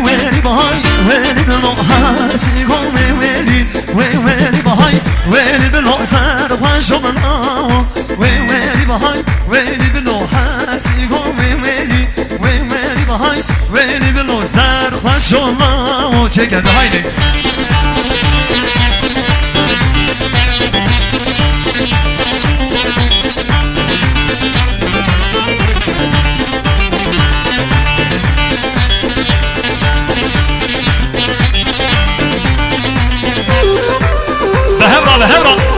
ویلی بهای ویلی بلو هستی کن ویلی بهای ویلی بلو سر خوش بنا ویلی بهای ویلی بلو هستی کن ویلی بهای ویلی بلو سر خوش بنا چه کرده هایده هبرة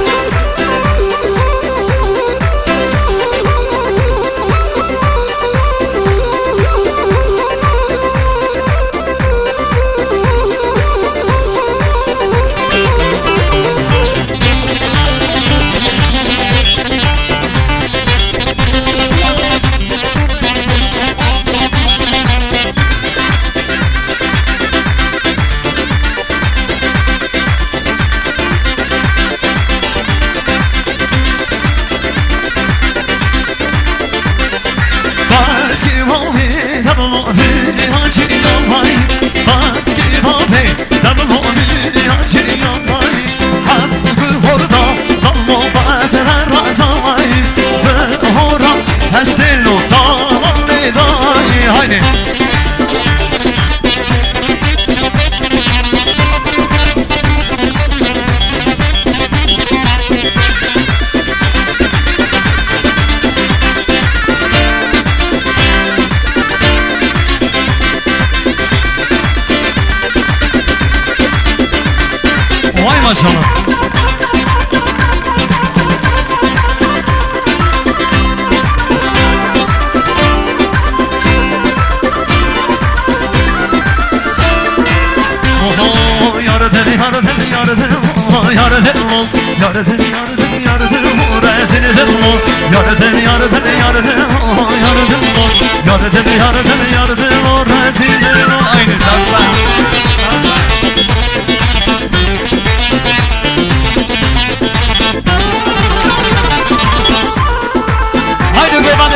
maşallah.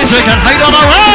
شكر حيدر الله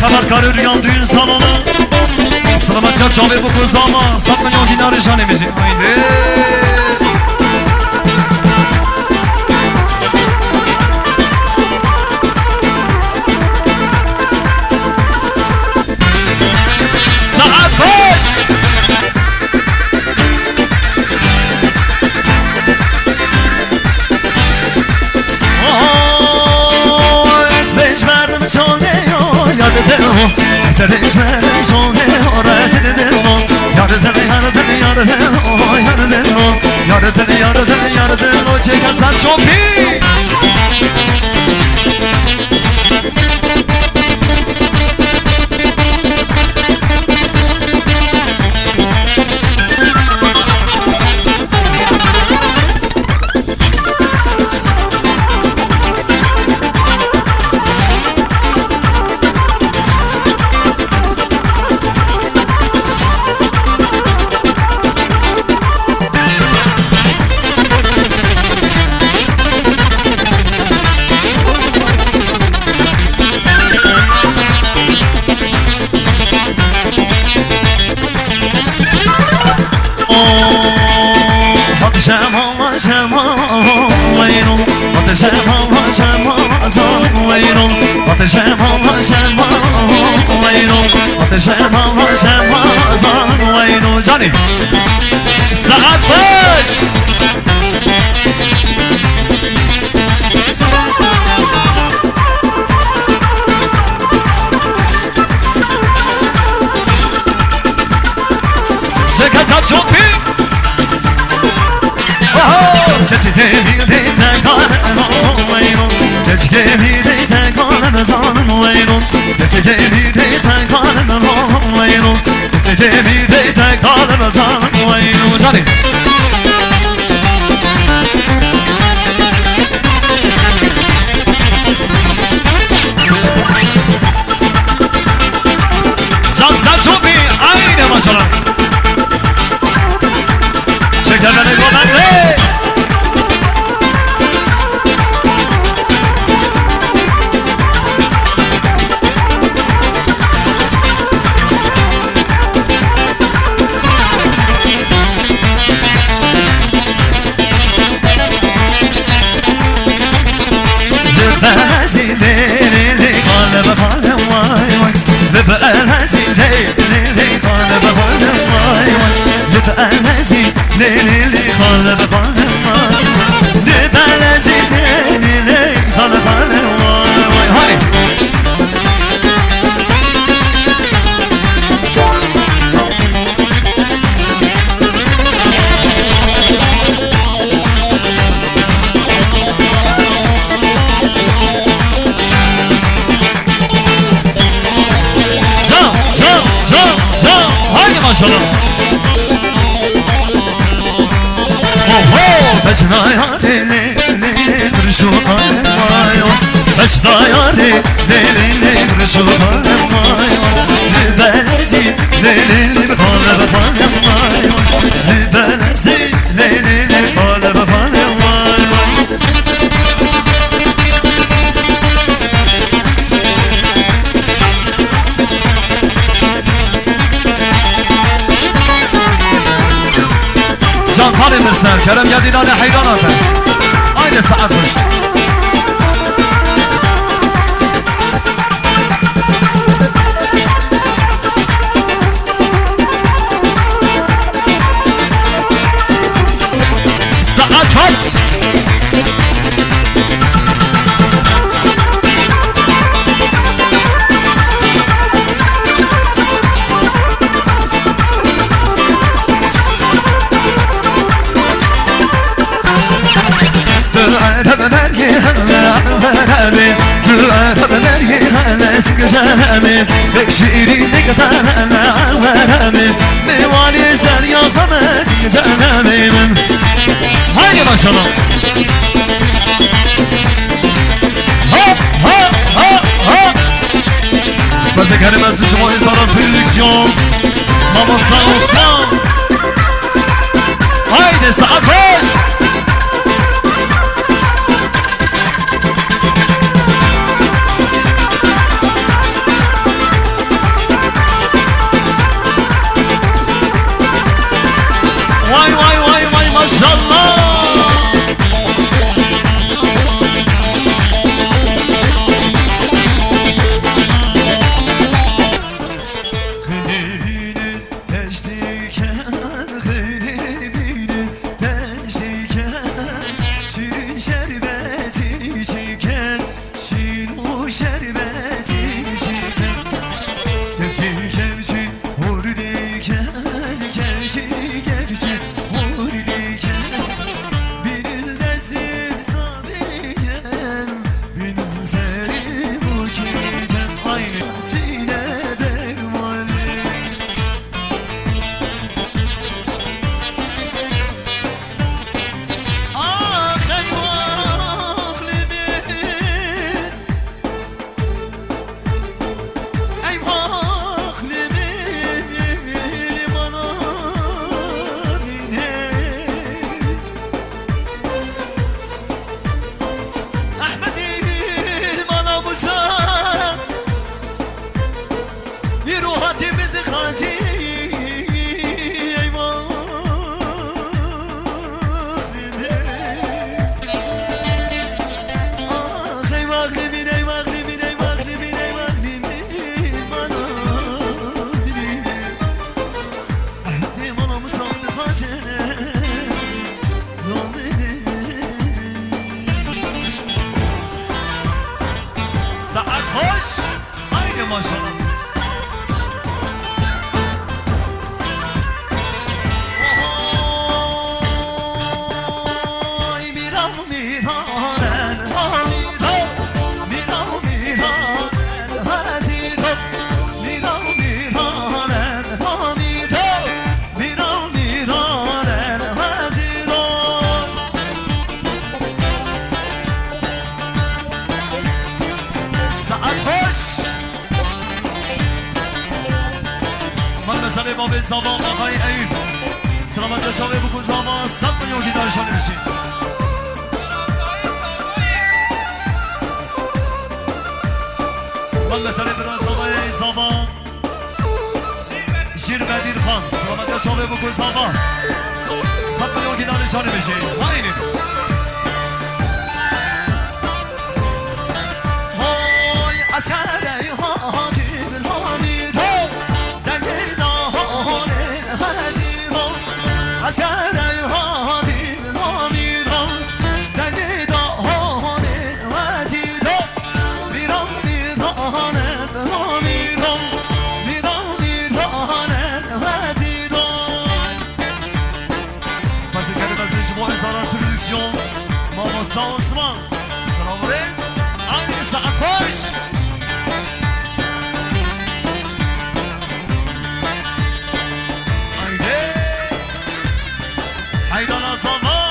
خبرکار ریان düğün salonu Selametka çalıyor bu kuzama Saklanıyor hinarı şanemizi Haydi Saat koş Esreçmerdim çalıyor Yadıdım Esreçmerdim çalıyor Yadıdım Yadıdım O çekersen çok iyi Johnny Saat baş Keçi bir tekrar oynayın Keçi bir tekrar bezanım oynayın Keçi bir tekrar oynayın Keçi bir tekrar bezanım oynayın Cani Çubi aynı maşallah Şekerleri göbekli Lübezileli kalbe kalem vay vay Lübezileli kalbe kalem vay vay Lübezileli kalbe kalem vay Lübezileli kalbe kalem vay vay Hay maşallah Beşna yâri leyli kırışu kalem vay Beşna yâri leyli kırışu kalem vay Lübelezi leyli kalem kalem vay Lübelezi leyli kalem kalem vay Can tanımırsan Kerem geldiğinde hayran efendim Aynı saatmiş Saat kaç? Güzelmi Bekşirini kadar vermi Divani ser yapamaz güzelmimin Haydi maşallah Hop hop hop hop Spazia Kerimez Jumoni Soros Production Vamos vamos Haydi saat koş Vay vay vay vay maşallah Hıyrinin teşdiken Hıyrinin teşdiken امام زبان آقای عید سلامت چاوه بکن زبان 100 میلیون گیتارشان میشین من مثلا بران زبان زبان شیر بدیر خان سلامت چاوه بکن زبان 100 میلیون گیتارشان میشین همینیم از خره ها دیدن ها میرو دنگی داهانه هزیرو از خره ها دیدن ها میرو دنگی داهانه هزیرو میرم میرانه ها میرم میرم میرانه هزیرو سپاسی کرده از شما ازاران پروڈکشن ماما سانسمان سلام ریز آنی ساعت خوش حیدان آزاما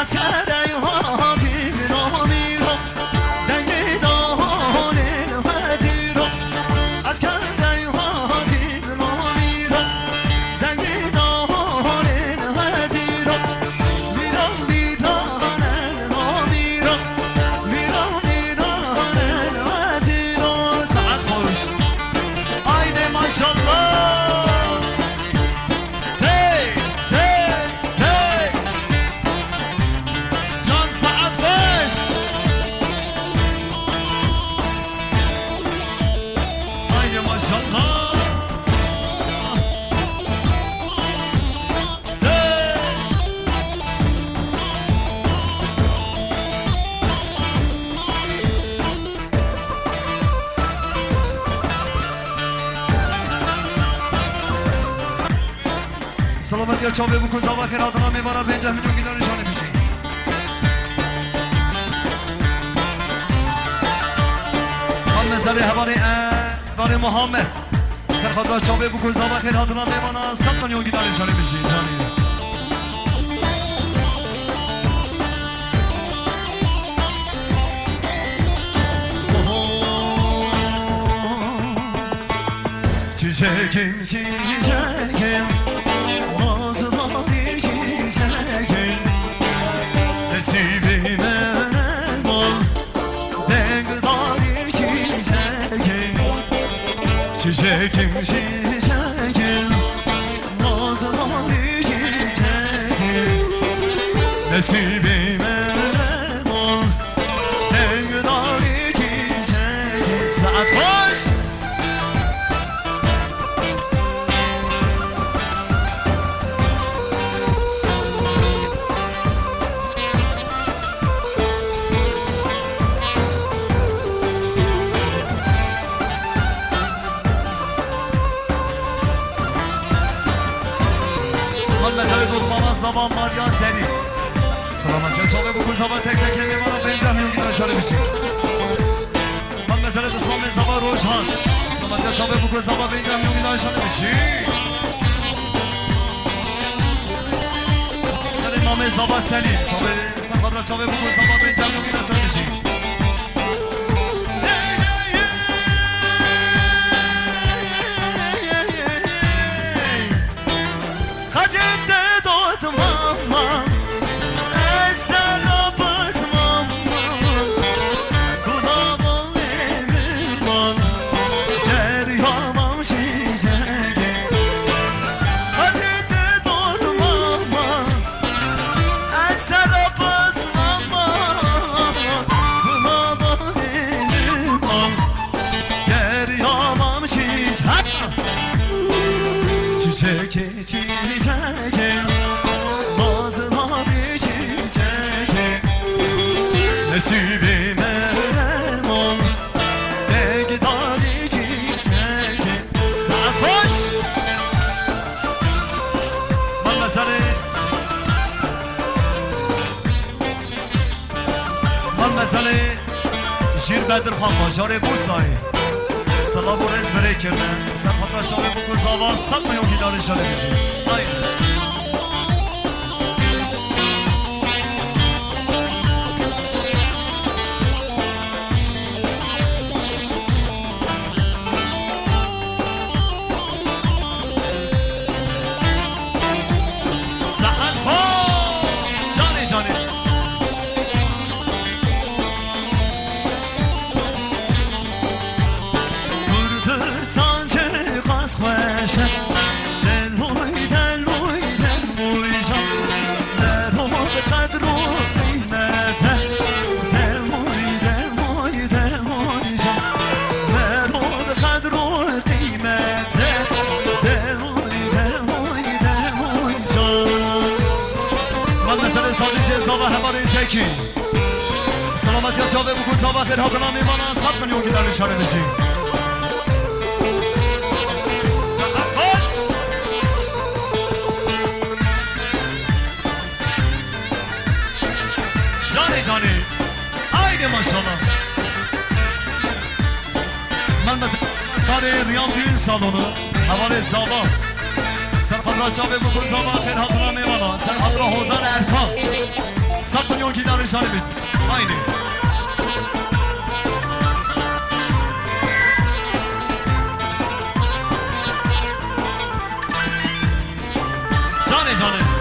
از کرده ها دیگه میرم دنگی دهانه وزیرم از کرده ها دیگه میرم دنگی دهانه وزیرم میرم میرانه میرم میرم میرانه وزیرم ساعت خوش آیده ماشالله سلامت یا چاوه بکن زبا خیرات ها میبارم 50 میلیون گیلان نشانه میشی من مثل حوال محمد سرخواد را چاوه بکن زبا خیرات ها میبارم 100 میلیون گیلان نشانه میشی çiçekim çiçekim Mazhari çiçekim Nesibime ol Dengdari çiçekim Çiçekim çiçekim Mazhari çiçekim Nesibime ol Dengdari çiçekim Saat hoş مثلا دختمان زبان ماریان سری سلامت جان چاقه بکن زبان تک تک میمانا 50 میلیون گیتار شده میشی من مثلا دستمان زبان روشان سلامت جان چاقه بکن زبان 50 میلیون گیتار شده میشی مثلا امام زبان سری سلامت جان چاقه بکن زبان 50 میلیون گیتار شده میشی غزل جیر بدر خان باجار بوستایی سلام و رز بره کردن سرپت را چاقه بکن زاوا 100 میلیون دیدار شده میشه سلامت یا جاوه بکن زاوه خیر حاضران میمانن 100 میلیون که در نشانه بشیم جانی آیده ماشالله من مثل کار ریام دیل سالونو حوال زاوه سرخط را جاوه بکن زاوه خیر حاضران میمانن سرخط را حوزان ارکان 100 میلیون که در نشانه بشیم آینه جانه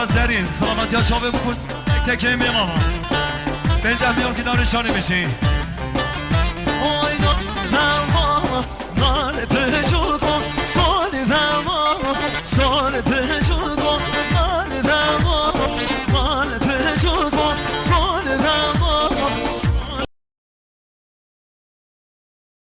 زرین سلامتی ها شابه بکن تک تکه میماما بنجه میام که دانشانه میشی آینا نما نال پجو کن سال نما سال پجو